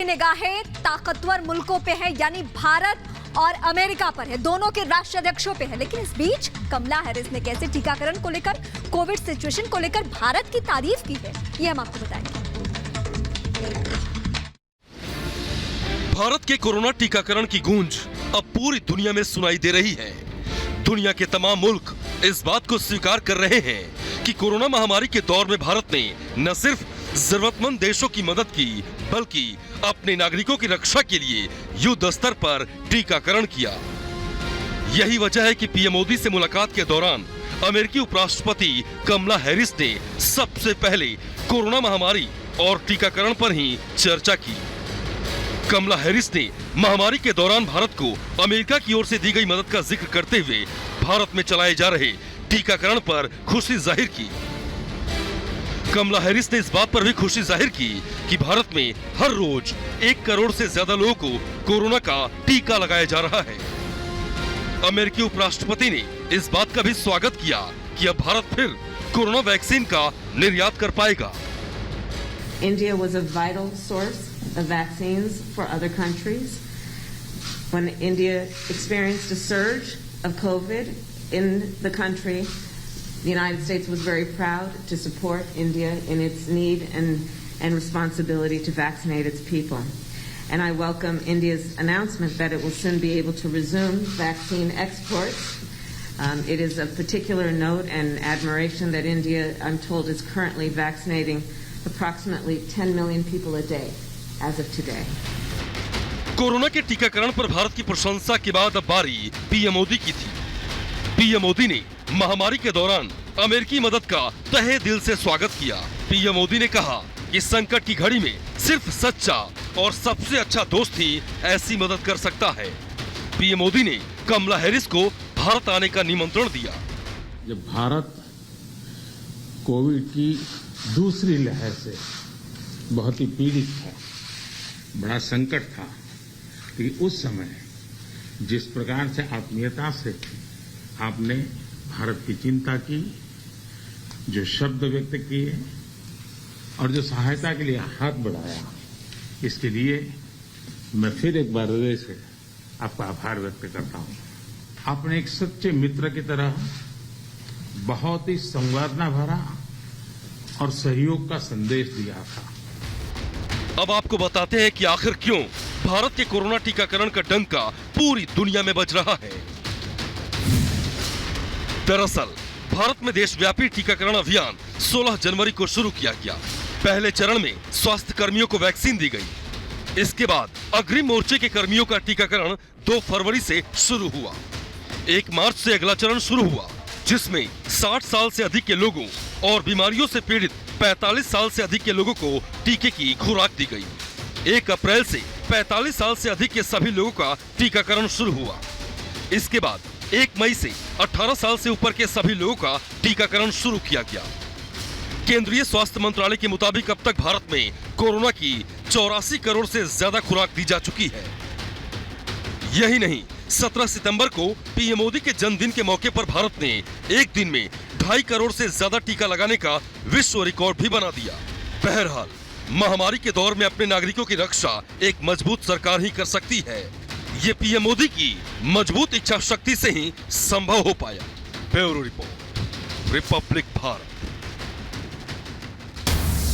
निगाहें ताकतवर मुल्कों पे है, यानी भारत और अमेरिका पर है, दोनों के राष्ट्राध्यक्षों पे है। लेकिन इस बीच कमला हैरिस ने कैसे टीकाकरण को लेकर, कोविड सिचुएशन को लेकर भारत की तारीफ की है, ये हम आपको बताएंगे। भारत के कोरोना टीकाकरण की गूंज अब पूरी दुनिया में सुनाई दे रही है। दुनिया के तमाम मुल्क इस बात को स्वीकार कर रहे हैं कि कोरोना महामारी के दौर में भारत ने न सिर्फ जरूरतमंद देशों की मदद की, बल्कि अपने नागरिकों की रक्षा के लिए युद्ध स्तर पर टीकाकरण किया। यही वजह है कि पीएम मोदी से मुलाकात के दौरान अमेरिकी उपराष्ट्रपति कमला हैरिस ने सबसे पहले कोरोना महामारी और टीकाकरण पर ही चर्चा की। कमला हैरिस ने महामारी के दौरान भारत को अमेरिका की ओर से दी गई मदद का जिक्र करते हुए भारत में चलाए जा रहे टीकाकरण पर खुशी जाहिर की। कमला हैरिस ने इस बात पर भी खुशी जाहिर की कि भारत में हर रोज 1 करोड़ से ज्यादा लोगों को कोरोना का टीका लगाया जा रहा है। अमेरिकी उपराष्ट्रपति ने इस बात का भी स्वागत किया कि अब भारत फिर कोरोना वैक्सीन का निर्यात कर पाएगा। India was a vital source of vaccines for other countries. When India experienced a surge of COVID in the country, the United States was very proud to support India in its need and responsibility to vaccinate its people. And I welcome India's announcement that it will soon be able to resume vaccine exports. It is of particular note and admiration that India, I'm told, is currently vaccinating approximately 10 million people a day as of today. Corona के टीकाकरण पर भारत की प्रशंसा के बाद अब बारी PM Modi की थी। पीएम मोदी ने महामारी के दौरान अमेरिकी मदद का तहे दिल से स्वागत किया। पीएम मोदी ने कहा कि संकट की घड़ी में सिर्फ सच्चा और सबसे अच्छा दोस्त ही ऐसी मदद कर सकता है। पीएम मोदी ने कमला हैरिस को भारत आने का निमंत्रण दिया। जब भारत कोविड की दूसरी लहर से बहुत ही पीड़ित था, बड़ा संकट था, कि उस समय जिस प्रकार से आत्मीयता से आपने भारत की चिंता की, जो शब्द व्यक्त किए और जो सहायता के लिए हाथ बढ़ाया, इसके लिए मैं फिर एक बार हृदय से आपका आभार व्यक्त करता हूं। आपने एक सच्चे मित्र की तरह बहुत ही संवेदना भरा और सहयोग का संदेश दिया था। अब आपको बताते हैं कि आखिर क्यों भारत के कोरोना टीकाकरण का डंका पूरी दुनिया में बज रहा है। दरअसल भारत में देशव्यापी टीकाकरण अभियान 16 जनवरी को शुरू किया गया। पहले चरण में स्वास्थ्य कर्मियों को वैक्सीन दी गई। इसके बाद अग्रिम मोर्चे के कर्मियों का टीकाकरण 2 फरवरी से शुरू हुआ। 1 मार्च से अगला चरण शुरू हुआ, जिसमें 60 साल से अधिक के लोगों और बीमारियों से पीड़ित 45 साल से अधिक के लोगों को टीके की खुराक दी गई। 1 अप्रैल से 45 साल से अधिक के सभी लोगों का टीकाकरण शुरू हुआ। इसके बाद 1 मई से 18 साल से ऊपर के सभी लोगों का टीकाकरण शुरू किया गया। केंद्रीय स्वास्थ्य मंत्रालय के मुताबिक अब तक भारत में कोरोना की 84 करोड़ से ज्यादा खुराक दी जा चुकी है। यही नहीं, 17 सितंबर को पीएम मोदी के जन्मदिन के मौके पर भारत ने एक दिन में 2.5 करोड़ से ज्यादा टीका लगाने का विश्व रिकॉर्ड भी बना दिया। बहरहाल महामारी के दौर में अपने नागरिकों की रक्षा एक मजबूत सरकार ही कर सकती है। ये पीएम मोदी की मजबूत इच्छा शक्ति से ही संभव हो पाया। Bureau report, Republic Bharat.